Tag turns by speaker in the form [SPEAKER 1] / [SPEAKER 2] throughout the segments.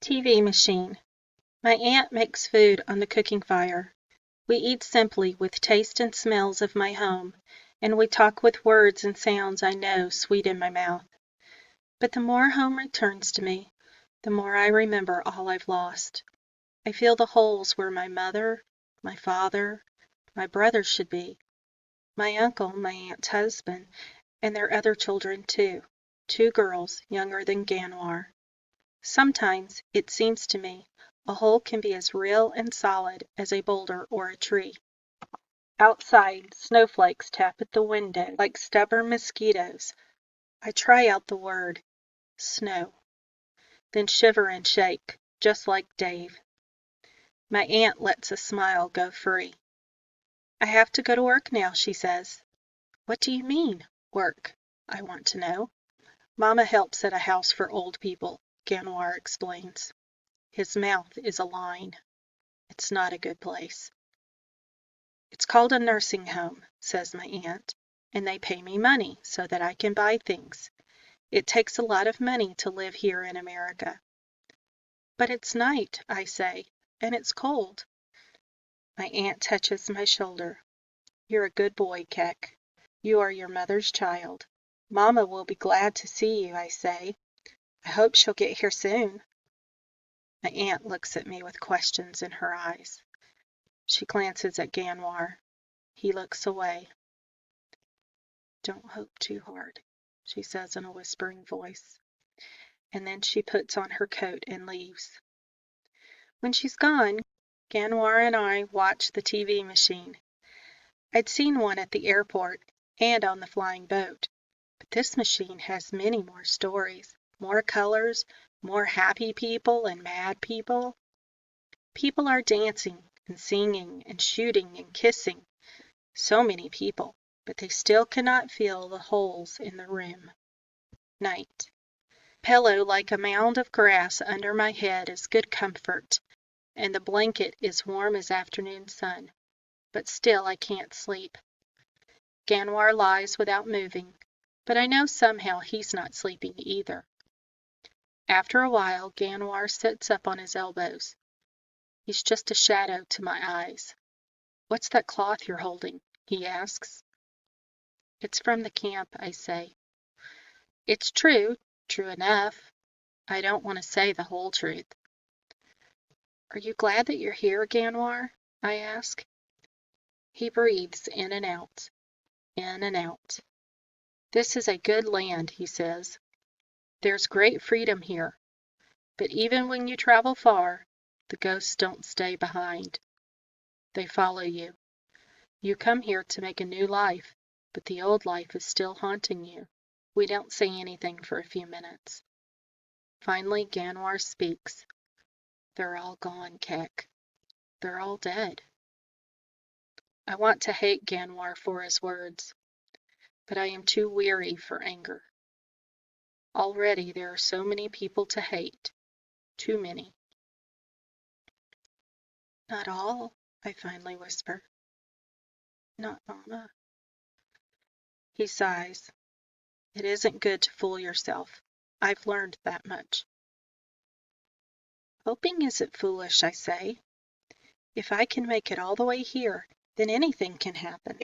[SPEAKER 1] TV machine. My aunt makes food on the cooking fire. We eat simply with taste and smells of my home, and we talk with words and sounds I know sweet in my mouth. But the more home returns to me, the more I remember all I've lost. I feel the holes where my mother, my father, my brothers should be, my uncle, my aunt's husband, and their other children too, 2 girls younger than Ganwar. Sometimes, it seems to me, a hole can be as real and solid as a boulder or a tree. Outside, snowflakes tap at the window like stubborn mosquitoes. I try out the word, snow, then shiver and shake, just like Dave. My aunt lets a smile go free. I have to go to work now, she says. What do you mean, work? I want to know. Mama helps at a house for old people, Ganwar explains. His mouth is a line. It's not a good place. It's called a nursing home, says my aunt, and they pay me money so that I can buy things. It takes a lot of money to live here in America. But it's night, I say, and it's cold. My aunt touches my shoulder. You're a good boy, Keck. You are your mother's child. Mama will be glad to see you, I say. I hope she'll get here soon. My aunt looks at me with questions in her eyes. She glances at Ganwar. He looks away. Don't hope too hard, she says in a whispering voice. And then she puts on her coat and leaves. When she's gone, Ganwar and I watch the TV machine. I'd seen one at the airport and on the flying boat, but this machine has many more stories, more colors, more happy people and mad people. People are dancing and singing and shooting and kissing. So many people, but they still cannot feel the holes in the room. Night. Pillow like a mound of grass under my head is good comfort, and the blanket is warm as afternoon sun, but still I can't sleep. Ganwar lies without moving, but I know somehow he's not sleeping either. After a while, Ganwar sits up on his elbows. He's just a shadow to my eyes. What's that cloth you're holding? He asks. It's from the camp, I say. It's true enough. I don't want to say the whole truth. Are you glad that you're here, Ganwar? I ask. He breathes in and out, in and out. This is a good land, he says. There's great freedom here. But even when you travel far, the ghosts don't stay behind. They follow you. You come here to make a new life, but the old life is still haunting you. We don't say anything for a few minutes. Finally, Ganwar speaks. They're all gone, Keck. They're all dead. I want to hate Ganwar for his words, but I am too weary for anger. Already there are so many people to hate. Too many. Not all, I finally whisper. Not Mama. He sighs. It isn't good to fool yourself. I've learned that much. Hoping isn't foolish, I say. If I can make it all the way here, then anything can happen.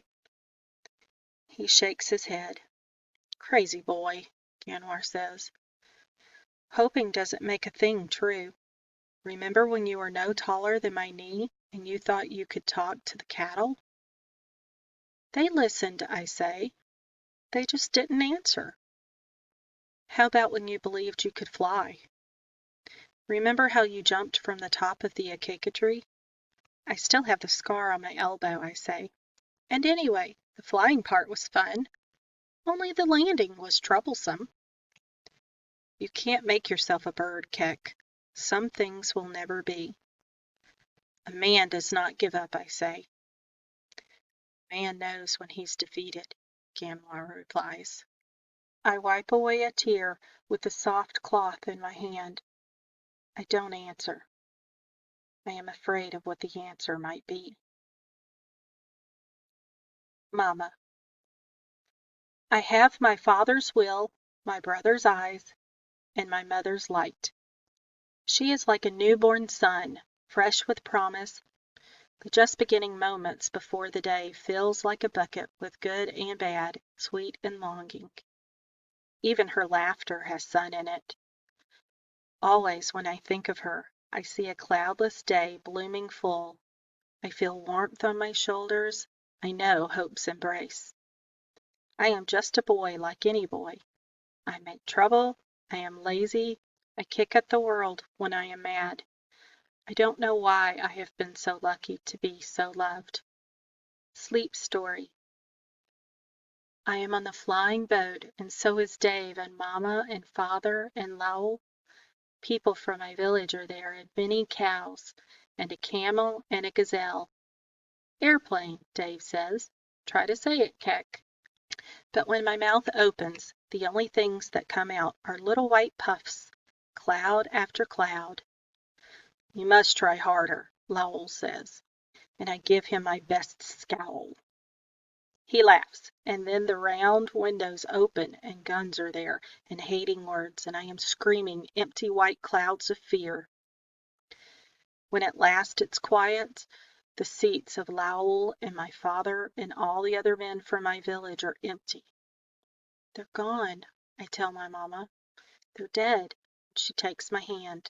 [SPEAKER 1] He shakes his head. Crazy boy, Ganwar says. Hoping doesn't make a thing true. Remember when you were no taller than my knee and you thought you could talk to the cattle? They listened, I say. They just didn't answer. How about when you believed you could fly? Remember how you jumped from the top of the acacia tree? I still have the scar on my elbow, I say. And anyway, the flying part was fun. Only the landing was troublesome. You can't make yourself a bird, Keck. Some things will never be. A man does not give up, I say. A man knows when he's defeated, Ganwar replies. I wipe away a tear with the soft cloth in my hand. I don't answer. I am afraid of what the answer might be. Mama. I have my father's will, my brother's eyes, and my mother's light. She is like a newborn sun, fresh with promise, the just beginning moments before the day fills like a bucket with good and bad, sweet and longing. Even her laughter has sun in it. Always when I think of her, I see a cloudless day blooming full. I feel warmth on my shoulders. I know hope's embrace. I am just a boy like any boy. I make trouble. I am lazy. I kick at the world when I am mad. I don't know why I have been so lucky to be so loved. Sleep story. I am on the flying boat, and so is Dave and Mama and Father and Lowell. People from my village are there, and many cows, and a camel and a gazelle. Airplane, Dave says. Try to say it, Keck. But when my mouth opens, the only things that come out are little white puffs, cloud after cloud. You must try harder, Lowell says, and I give him my best scowl. He laughs, and then the round windows open, and guns are there, and hating words, and I am screaming empty white clouds of fear. When at last it's quiet, the seats of Lowell and my father and all the other men from my village are empty. They're gone, I tell my mamma. They're dead. She takes my hand.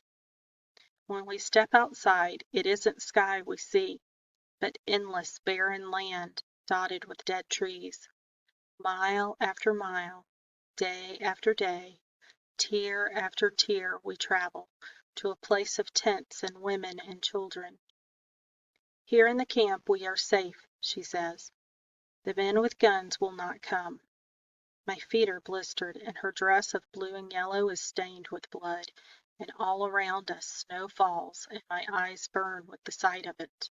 [SPEAKER 1] When we step outside, it isn't sky we see, but endless barren land dotted with dead trees. Mile after mile, day after day, tier after tier we travel, to a place of tents and women and children. Here in the camp we are safe, she says. The men with guns will not come. My feet are blistered, and her dress of blue and yellow is stained with blood, and all around us snow falls, and my eyes burn with the sight of it.